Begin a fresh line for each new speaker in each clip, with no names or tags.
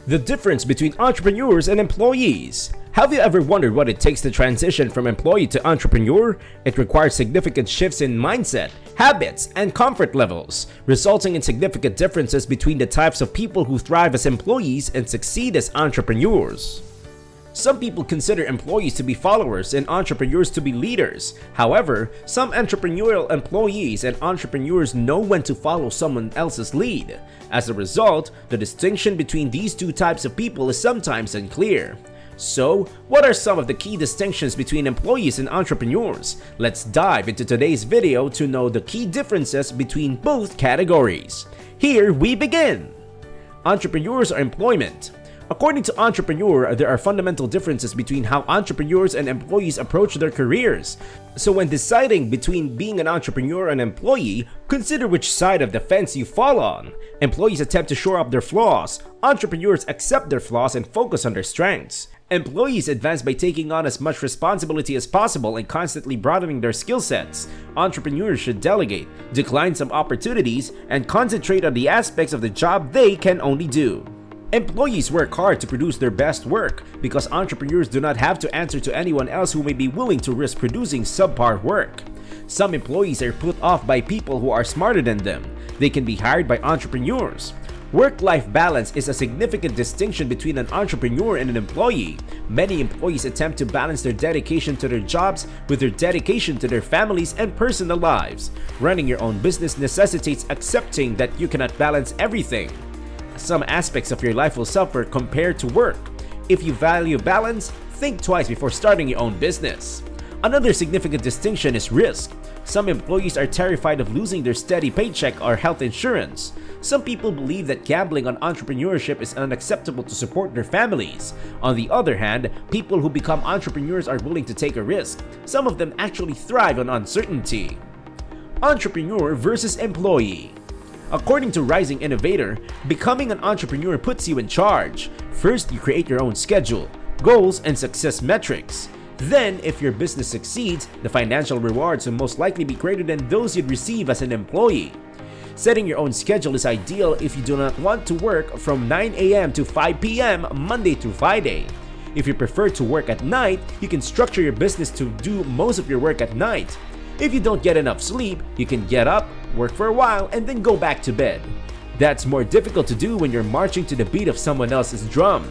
The difference between entrepreneurs and employees. Have you ever wondered what it takes to transition from employee to entrepreneur? It requires significant shifts in mindset, habits, and comfort levels, resulting in significant differences between the types of people who thrive as employees and succeed as entrepreneurs. Some people consider employees to be followers and entrepreneurs to be leaders. However, some entrepreneurial employees and entrepreneurs know when to follow someone else's lead. As a result, the distinction between these two types of people is sometimes unclear. So, what are some of the key distinctions between employees and entrepreneurs? Let's dive into today's video to know the key differences between both categories. Here we begin! Entrepreneurs or employment. According to Entrepreneur, there are fundamental differences between how entrepreneurs and employees approach their careers. So when deciding between being an entrepreneur and employee, consider which side of the fence you fall on. Employees attempt to shore up their flaws. Entrepreneurs accept their flaws and focus on their strengths. Employees advance by taking on as much responsibility as possible and constantly broadening their skill sets. Entrepreneurs should delegate, decline some opportunities, and concentrate on the aspects of the job they can only do. Employees work hard to produce their best work because entrepreneurs do not have to answer to anyone else who may be willing to risk producing subpar work. Some employees are put off by people who are smarter than them. They can be hired by entrepreneurs. Work-life balance is a significant distinction between an entrepreneur and an employee. Many employees attempt to balance their dedication to their jobs with their dedication to their families and personal lives. Running your own business necessitates accepting that you cannot balance everything. Some aspects of your life will suffer compared to work. If you value balance, think twice before starting your own business. Another significant distinction is risk. Some employees are terrified of losing their steady paycheck or health insurance. Some people believe that gambling on entrepreneurship is unacceptable to support their families. On the other hand, people who become entrepreneurs are willing to take a risk. Some of them actually thrive on uncertainty. Entrepreneur versus employee. According to Rising Innovator, becoming an entrepreneur puts you in charge. First, you create your own schedule, goals, and success metrics. Then, if your business succeeds, the financial rewards will most likely be greater than those you'd receive as an employee. Setting your own schedule is ideal if you do not want to work from 9 a.m. to 5 p.m. Monday through Friday. If you prefer to work at night, you can structure your business to do most of your work at night. If you don't get enough sleep, you can get up, work for a while, and then go back to bed. That's more difficult to do when you're marching to the beat of someone else's drum.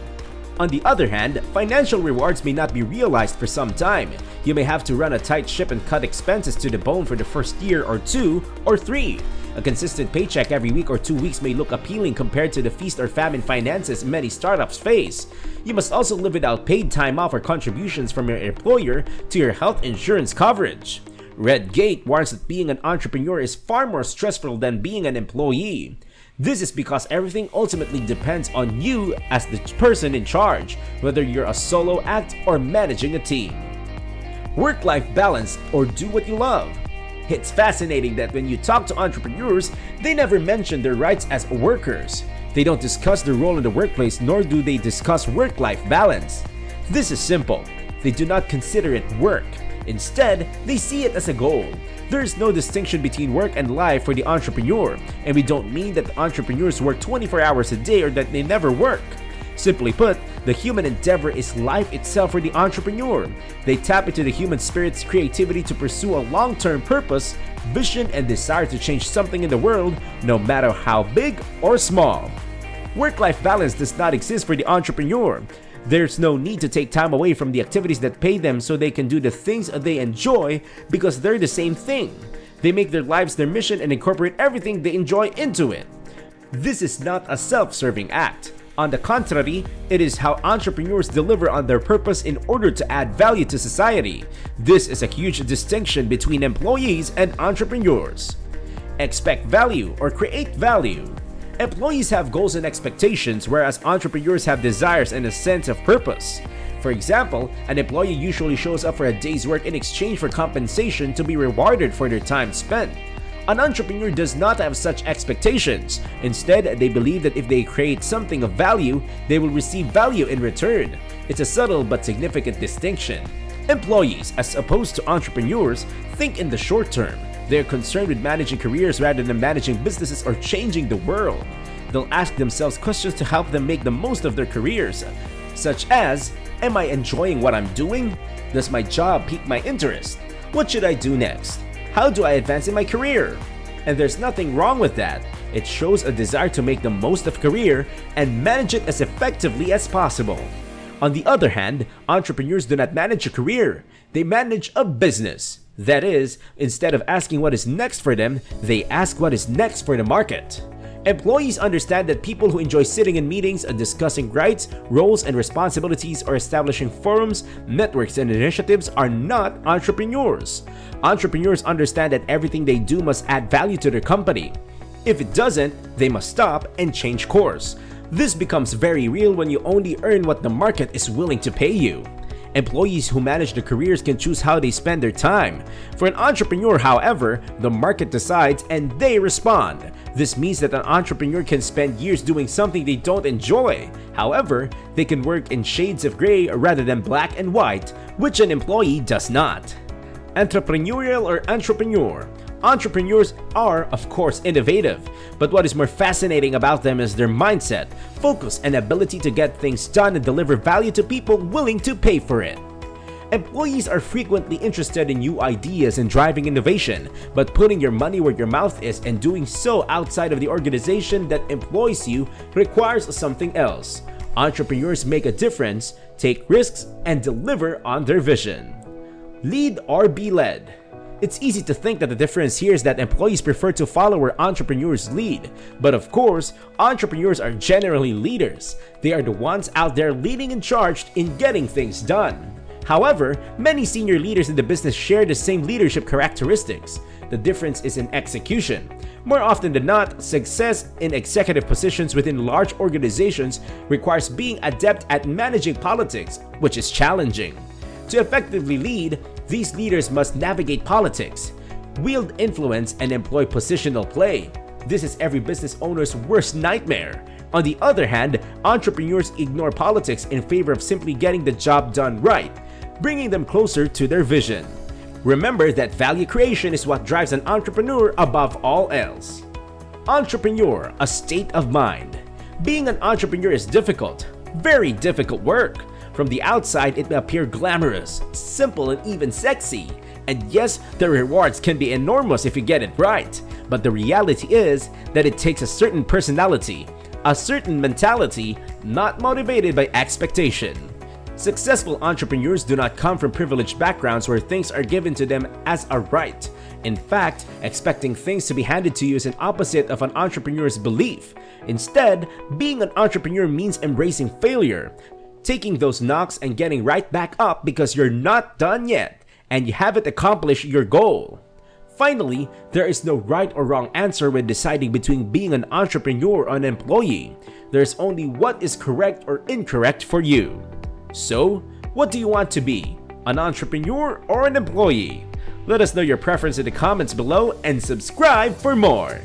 On the other hand, financial rewards may not be realized for some time. You may have to run a tight ship and cut expenses to the bone for the first year or 2 or 3. A consistent paycheck every week or 2 weeks may look appealing compared to the feast or famine finances many startups face. You must also live without paid time off or contributions from your employer to your health insurance coverage. Redgate warns that being an entrepreneur is far more stressful than being an employee. This is because everything ultimately depends on you as the person in charge, whether you're a solo act or managing a team. Work-life balance or do what you love. It's fascinating that when you talk to entrepreneurs, they never mention their rights as workers. They don't discuss their role in the workplace, nor do they discuss work-life balance. This is simple. They do not consider it work. Instead, they see it as a goal. There is no distinction between work and life for the entrepreneur, and we don't mean that the entrepreneurs work 24 hours a day or that they never work. Simply put, the human endeavor is life itself for the entrepreneur. They tap into the human spirit's creativity to pursue a long-term purpose, vision, and desire to change something in the world, no matter how big or small. Work-life balance does not exist for the entrepreneur. There's no need to take time away from the activities that pay them so they can do the things they enjoy because they're the same thing. They make their lives their mission and incorporate everything they enjoy into it. This is not a self-serving act. On the contrary, it is how entrepreneurs deliver on their purpose in order to add value to society. This is a huge distinction between employees and entrepreneurs. Expect value or create value. Employees have goals and expectations, whereas entrepreneurs have desires and a sense of purpose. For example, an employee usually shows up for a day's work in exchange for compensation to be rewarded for their time spent. An entrepreneur does not have such expectations. Instead, they believe that if they create something of value, they will receive value in return. It's a subtle but significant distinction. Employees, as opposed to entrepreneurs, think in the short term. They're concerned with managing careers rather than managing businesses or changing the world. they'll ask themselves questions to help them make the most of their careers, such as, am I enjoying what I'm doing? Does my job pique my interest? What should I do next? How do I advance in my career? And there's nothing wrong with that. It shows a desire to make the most of career and manage it as effectively as possible. On the other hand, entrepreneurs do not manage a career, they manage a business. That is, instead of asking what is next for them, they ask what is next for the market. Employees understand that people who enjoy sitting in meetings and discussing rights, roles, and responsibilities or establishing forums, networks, and initiatives are not entrepreneurs. Entrepreneurs understand that everything they do must add value to their company. If it doesn't, they must stop and change course. This becomes very real when you only earn what the market is willing to pay you. Employees who manage their careers can choose how they spend their time. For an entrepreneur, however, the market decides and they respond. This means that an entrepreneur can spend years doing something they don't enjoy. However, they can work in shades of gray rather than black and white, which an employee does not. Entrepreneurial or entrepreneur. Entrepreneurs are, of course, innovative, but what is more fascinating about them is their mindset, focus, and ability to get things done and deliver value to people willing to pay for it. Employees are frequently interested in new ideas and driving innovation, but putting your money where your mouth is and doing so outside of the organization that employs you requires something else. Entrepreneurs make a difference, take risks, and deliver on their vision. Lead or be led. It's easy to think that the difference here is that employees prefer to follow where entrepreneurs lead. But of course, entrepreneurs are generally leaders. They are the ones out there leading and charged in getting things done. However, many senior leaders in the business share the same leadership characteristics. The difference is in execution. More often than not, success in executive positions within large organizations requires being adept at managing politics, which is challenging. To effectively lead, these leaders must navigate politics, wield influence, and employ positional play. This is every business owner's worst nightmare. On the other hand, entrepreneurs ignore politics in favor of simply getting the job done right, bringing them closer to their vision. Remember that value creation is what drives an entrepreneur above all else. Entrepreneur, a state of mind. Being an entrepreneur is difficult, very difficult work. From the outside, it may appear glamorous, simple, and even sexy. And yes, the rewards can be enormous if you get it right. But the reality is that it takes a certain personality, a certain mentality, not motivated by expectation. Successful entrepreneurs do not come from privileged backgrounds where things are given to them as a right. In fact, expecting things to be handed to you is an opposite of an entrepreneur's belief. Instead, being an entrepreneur means embracing failure, taking those knocks and getting right back up because you're not done yet and you haven't accomplished your goal. Finally, there is no right or wrong answer when deciding between being an entrepreneur or an employee. There's only what is correct or incorrect for you. So, what do you want to be? An entrepreneur or an employee? Let us know your preference in the comments below and subscribe for more.